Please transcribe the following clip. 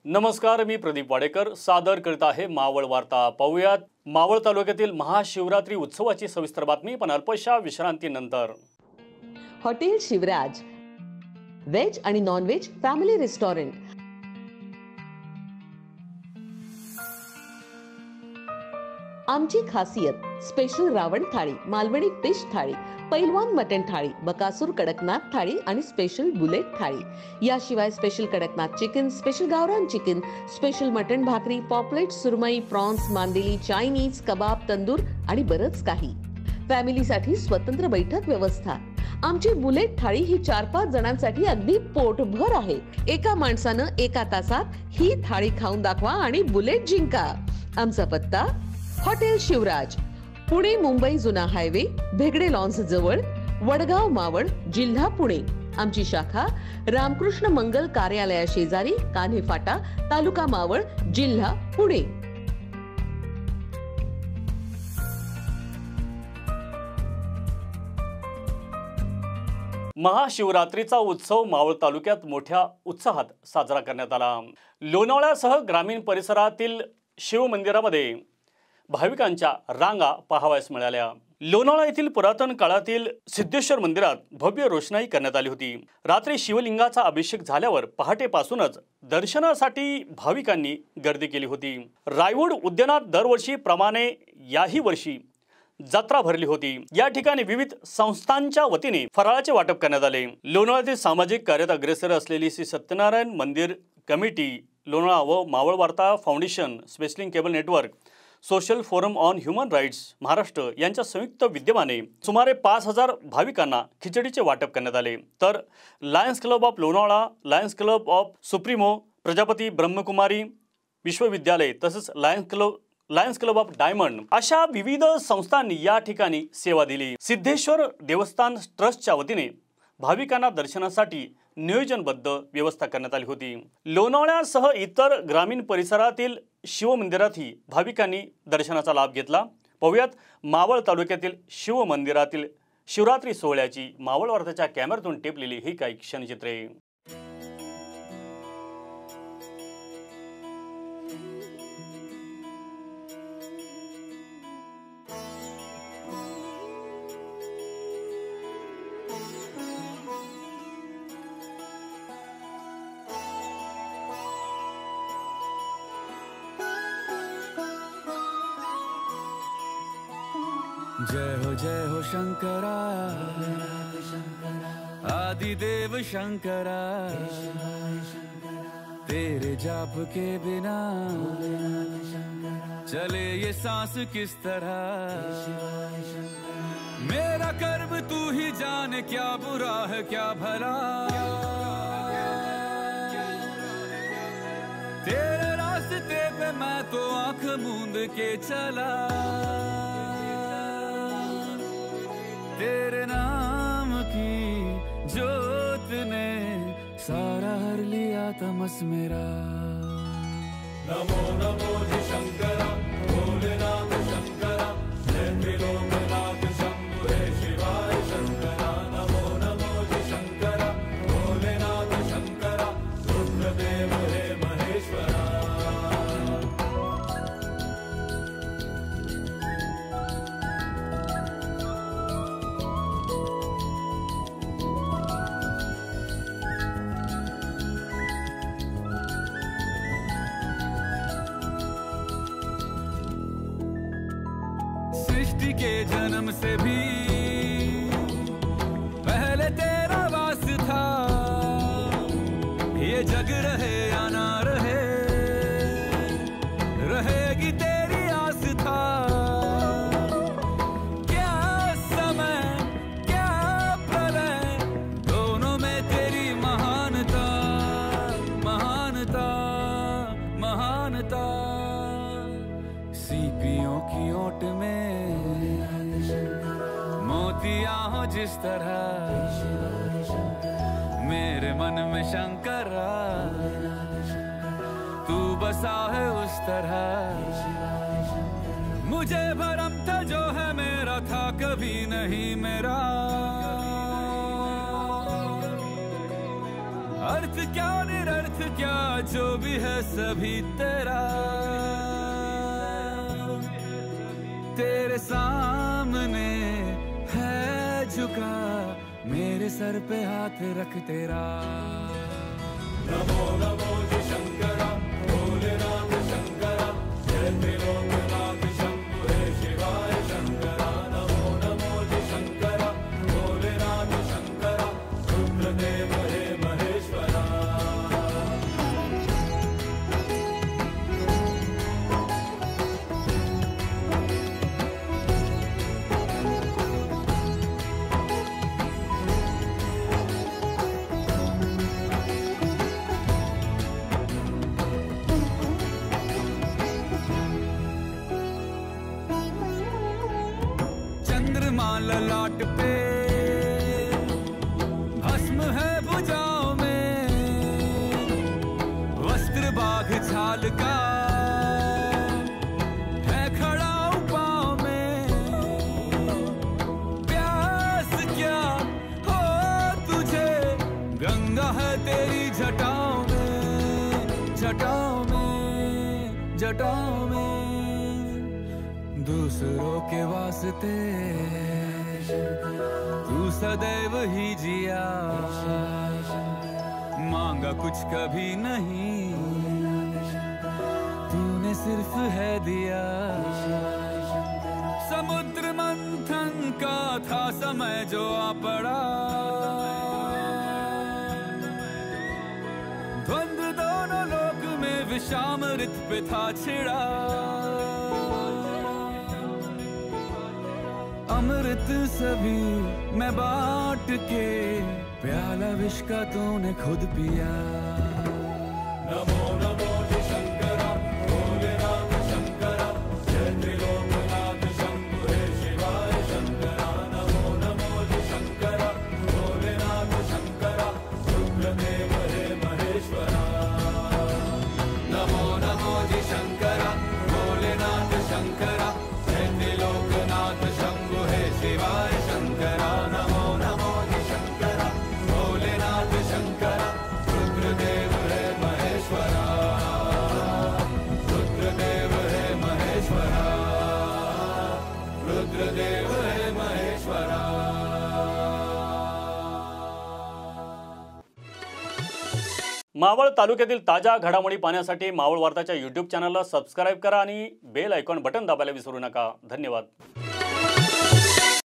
नमस्कार, मी प्रदीप वाडेकर सादर करीत आहे मावळ वार्ता। पाहूयात मावळ तालुक्यातील महाशिवरात्री उत्सवाची सविस्तर बातमी, पण अल्पशा विश्रांतीनंतर। हॉटेल शिवराज वेज आणि नॉन वेज फॅमिली रेस्टॉरंट। आमची खासियत स्पेशल रावण थाळी, मालवणी फिश थाळी, पैलवान मटन थाळी, बकासूर कडकनाथ थाळी आणि स्पेशल बुलेट थाळी। याशिवाय स्पेशल कडकनाथ चिकन, स्पेशल गावरान चिकन, स्पेशल मटन भाकरी, पॉपलेट, सुरमई, प्रॉन्स, मांदेली, चायनीज, कबाब, तंदूर आणि बरंच काही। फॅमिलीसाठी स्वतंत्र बैठक व्यवस्था। आमची बुलेट थाळी ही 4-5 जणांसाठी अगदी पोटभर आहे। एका माणसानं एका तासात ही थाळी खाऊन दाखवा आणि बुलेट जिंका। आमचा पत्ता हॉटेल शिवराज, पुणे मुंबई जुना हायवे, भेगडे लॉन्स जवळ, वडगाव मावळ, जिल्हा पुणे। आमची शाखा रामकृष्ण मंगल कार्यालया शेजारी, कान्हे फाटा, तालुका मावळ, जिल्हा पुणे। महाशिवरात्रीचा उत्सव मावळ तालुक्यात मोठ्या उत्साहात साजरा करण्यात आला। लोणावळ्यासह ग्रामीण परिसरातील शिव मंदिरामध्ये भाविकांच्या रांगा पाहावयास मिळाल्या। लोणावळा येथील पुरातन काळातील सिद्धेश्वर मंदिरात भव्य रोषणाई करण्यात आली होती। रात्री शिवलिंगाचा अभिषेक झाल्यावर पहाटेपासूनच दर्शनासाठी भाविकांनी गर्दी केली होती। रायवड उद्यानात दरवर्षी प्रमाणे याही वर्षी जत्रा भरली होती। या ठिकाणी विविध संस्थांच्या वतीने फराळाचे वाटप करण्यात आले। लोणावळ्यातील सामाजिक कार्यात अग्रेसर असलेली श्री सत्यनारायण मंदिर कमिटी, लोणावळा व Maval Varta foundation, Spacelink cable network, social forum on human rights Maharashtra यांच्या संयुक्त विद्यमाने सुमारे 5000 भाविकांना खिचडीचे वाटप करण्यात आले। तर Lions Club of Lonavala, Lions Club of Supremo, Prajapati Brahmakumari Vishwavidyalaya तसेच लायन्स क्लब ऑफ डायमंड अशा विविध संस्थांनी या ठिकाणी सेवा दिली। सिद्धेश्वर देवस्थान ट्रस्टच्या वतीने भाविकांना दर्शनासाठी नियोजनबद्ध व्यवस्था करण्यात आली होती। लोणावळ्यासह इतर ग्रामीण परिसरातील शिव मंदिरातही भाविकांनी दर्शनाचा लाभ घेतला। पाहूयात मावळ तालुक्यातील शिव मंदिरातील शिवरात्री सोहळ्याची मावळ वार्ताच्या कॅमेऱ्यातून टिपलेली ही काही क्षणचित्रे। जय हो शंकरा, आदिदेव शंकरा, तेरे जाप के बिना चले ये सांस किस तरह। मेरा कर्म तू ही जाने, क्या बुरा है क्या भला। तेरे रास्ते पे मैं तो आंख मूंद के चला। तेरे नाम की जोत ने सारा हर लिया तमस मेरा। नमो नमो जी शंकरा, भोलेनाथ शंकरा, जय त्रिलोकनाथ शंभु हे शिवाय शंकरा। नमो नमो जी शंकरा, भोलेनाथ शंकरा, रुद्रदेव हे महेश्वरा। सृष्टि के जन्म से भी पहले तेरा वास था। ये जग रहे या ना रहे, रहेगी तेरी आस था। क्या समय क्या प्रलय, दोनों में तेरी महानता, महानता, महानता। सीपियों की ओट में मोतियां हो जिस तरह, मेरे मन में शंकरा तू बसा है उस तरह। मुझे भरम था जो है मेरा था कभी नहीं मेरा। अर्थ क्या निरर्थ क्या जो भी है सभी तेरा, तेरे सामने है झुका मेरे सर पे हाथ रख तेरा। नमो नमो जी शंकरा भोलेनाथ शंकरा, जय त्रिलोकनाथ शंभु हे शिवाय शंकरा। नमो नमो जी शंकरा भोलेनाथ शंकरा, रुद्रदेव हे महेश्वरा। चंद्रमा ललाट पे भस्म है भुजाओं में, वस्त्र बाघ छाल का है खड़ा पाँव में। प्यास क्या हो तुझे गंगा है तेरी जटाओं में, जटाओं में, जटाओं में। दूसरों के वास्ते तू सदैव ही जिया, मांगा कुछ कभी नहीं तूने सिर्फ है दिया। समुद्र मंथन का था समय जो आ पड़ा, द्वंद्व दोनों लोक में विषामृत पे था छिड़ा। अमृत सभी मैं बांट के, प्याला विष का तूने खुद पिया। नमो नमो जी शंकरा भोलेनाथ शंकरा, जय त्रिलोकनाथ शंभु हे शिवाय शंकरा। नमो नमो जी शंकरा भोलेनाथ शंकरा, रुद्रदेव हे महेश्वरा। नमो नमो जी शंकरा भोलेनाथ शंकरा, जय त्रिलोकनाथ शंभु हे शिवाय शंकरा। नमो नमो जी शंकरा भोलेनाथ शंकरा, रुद्रदेव हे महेश्वरा, रुद्रदेव हे महेश्वरा, रुद्रदेव हे महेश्वरा। मावळ तालुक्यातील ताज्या घडामोडी पाहण्यासाठी मावळ वार्ताच्या यूट्यूब चॅनलला सबस्क्राईब करा आणि बेल आयकॉन बटन दाबायला विसरू नका। धन्यवाद।